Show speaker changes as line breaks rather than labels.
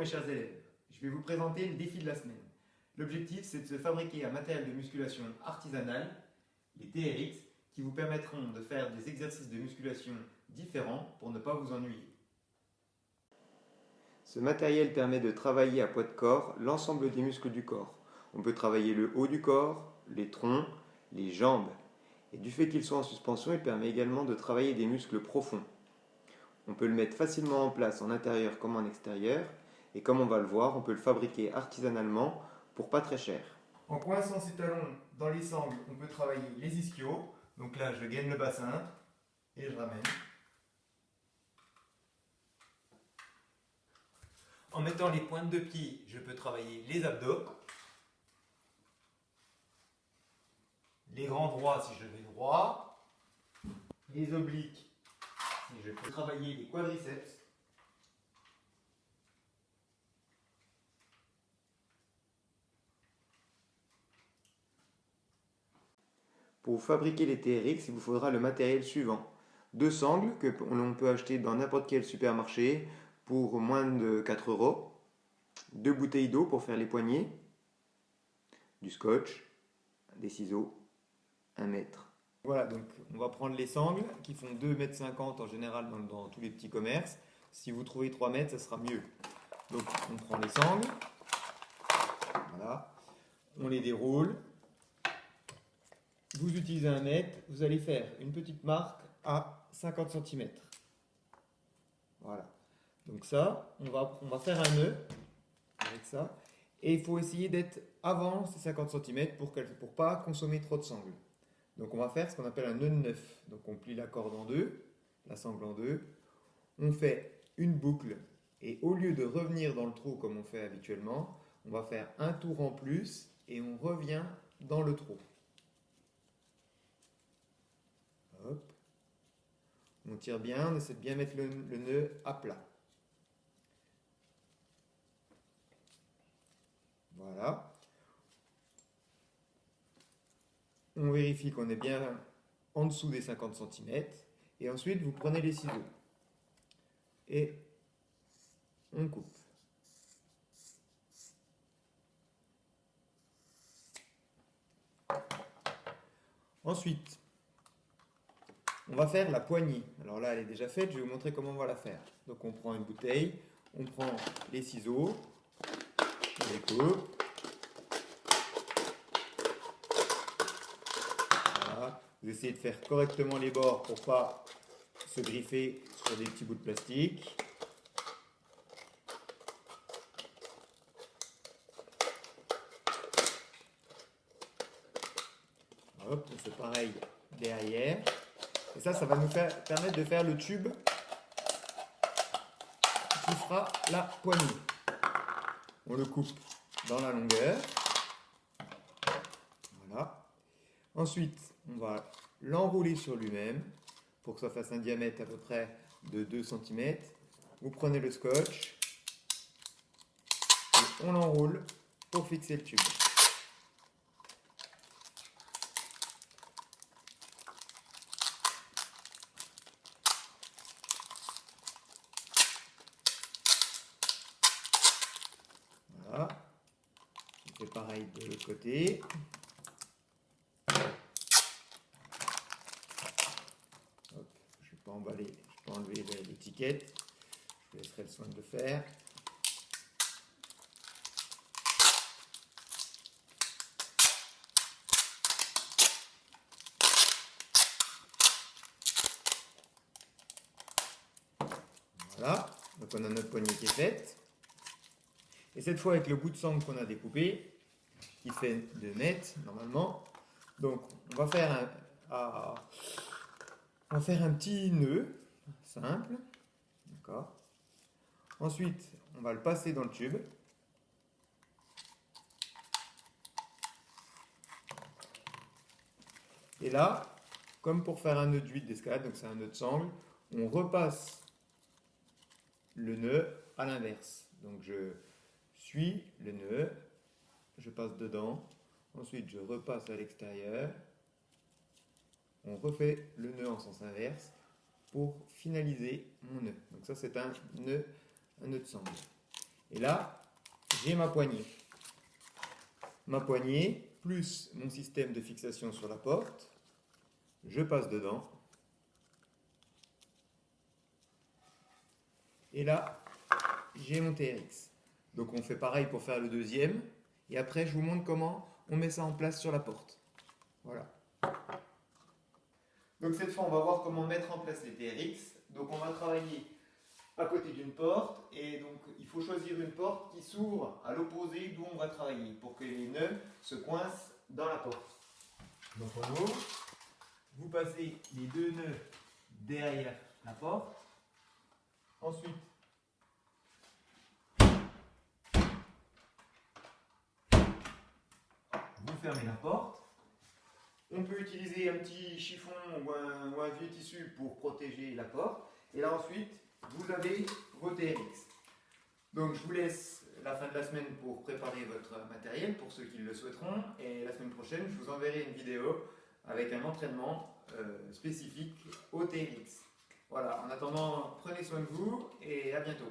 chers élèves, je vais vous présenter le défi de la semaine. L'objectif c'est de se fabriquer un matériel de musculation artisanal, les TRX, qui vous permettront de faire des exercices de musculation différents pour ne pas vous ennuyer. Ce matériel permet de travailler à poids de corps l'ensemble des muscles du corps. On peut travailler le haut du corps, les troncs, les jambes. Et du fait qu'il soit en suspension, il permet également de travailler des muscles profonds. On peut le mettre facilement en place en intérieur comme en extérieur. Et comme on va le voir, on peut le fabriquer artisanalement pour pas très cher. En coinçant ses talons dans les sangles, on peut travailler les ischios. Donc là, je gaine le bassin et je ramène. En mettant les pointes de pied, je peux travailler les abdos. Les grands droits si je vais droit. Les obliques si je peux travailler les quadriceps. Pour vous fabriquer les TRX, il vous faudra le matériel suivant. 2 sangles que l'on peut acheter dans n'importe quel supermarché pour moins de 4 €. 2 bouteilles d'eau pour faire les poignets. Du scotch, des ciseaux, 1 mètre. Voilà, donc on va prendre les sangles qui font 2,50 m en général dans tous les petits commerces. Si vous trouvez 3 mètres, ça sera mieux. Donc on prend les sangles, voilà, on les déroule. Vous utilisez 1 mètre, vous allez faire une petite marque à 50 cm. Voilà. Donc ça, on va faire un nœud avec ça. Et il faut essayer d'être avant ces 50 cm pour ne pas consommer trop de sangles. Donc on va faire ce qu'on appelle un nœud de 9. Donc on plie la corde en deux, la sangle en deux. On fait une boucle et au lieu de revenir dans le trou comme on fait habituellement, on va faire un tour en plus et on revient dans le trou. Hop. On tire bien, on essaie de bien mettre le nœud à plat. Voilà. On vérifie qu'on est bien en dessous des 50 cm. Et ensuite, vous prenez les ciseaux. Et on coupe. Ensuite, on va faire la poignée. Alors là, elle est déjà faite, je vais vous montrer comment on va la faire. Donc on prend une bouteille, on prend les ciseaux, on les coupe. Voilà. Vous essayez de faire correctement les bords pour ne pas se griffer sur des petits bouts de plastique. Hop, on fait pareil derrière. Et ça va nous permettre de faire le tube qui fera la poignée. On le coupe dans la longueur. Voilà. Ensuite, on va l'enrouler sur lui-même pour que ça fasse un diamètre à peu près de 2 cm. Vous prenez le scotch et on l'enroule pour fixer le tube. Voilà. On fait pareil de l'autre côté. Hop, je ne vais pas emballer, je ne vais pas enlever l'étiquette. Je vous laisserai le soin de le faire. Voilà, donc on a notre poignée qui est faite. Et cette fois avec le bout de sangle qu'on a découpé, qui fait 2 mètres normalement. Donc on va faire un petit nœud simple. D'accord. Ensuite, on va le passer dans le tube. Et là, comme pour faire un nœud de 8 d'escalade, donc c'est un nœud de sangle, on repasse le nœud à l'inverse. Donc je suis le nœud, je passe dedans, ensuite je repasse à l'extérieur, on refait le nœud en sens inverse pour finaliser mon nœud. Donc ça c'est un nœud de sangle. Et là, j'ai ma poignée. Ma poignée, plus mon système de fixation sur la porte. Je passe dedans. Et là, j'ai mon TRX. Donc on fait pareil pour faire le deuxième. Et après, je vous montre comment on met ça en place sur la porte. Voilà. Donc cette fois, on va voir comment mettre en place les TRX. Donc on va travailler à côté d'une porte. Et donc il faut choisir une porte qui s'ouvre à l'opposé d'où on va travailler pour que les nœuds se coincent dans la porte. Donc on ouvre. Vous passez les deux nœuds derrière la porte. Ensuite, vous fermez la porte. On peut utiliser un petit chiffon ou un vieux tissu pour protéger la porte. Et là ensuite, vous avez vos TRX. Donc je vous laisse la fin de la semaine pour préparer votre matériel pour ceux qui le souhaiteront. Et la semaine prochaine, je vous enverrai une vidéo avec un entraînement spécifique au TRX. Voilà, en attendant, prenez soin de vous et à bientôt.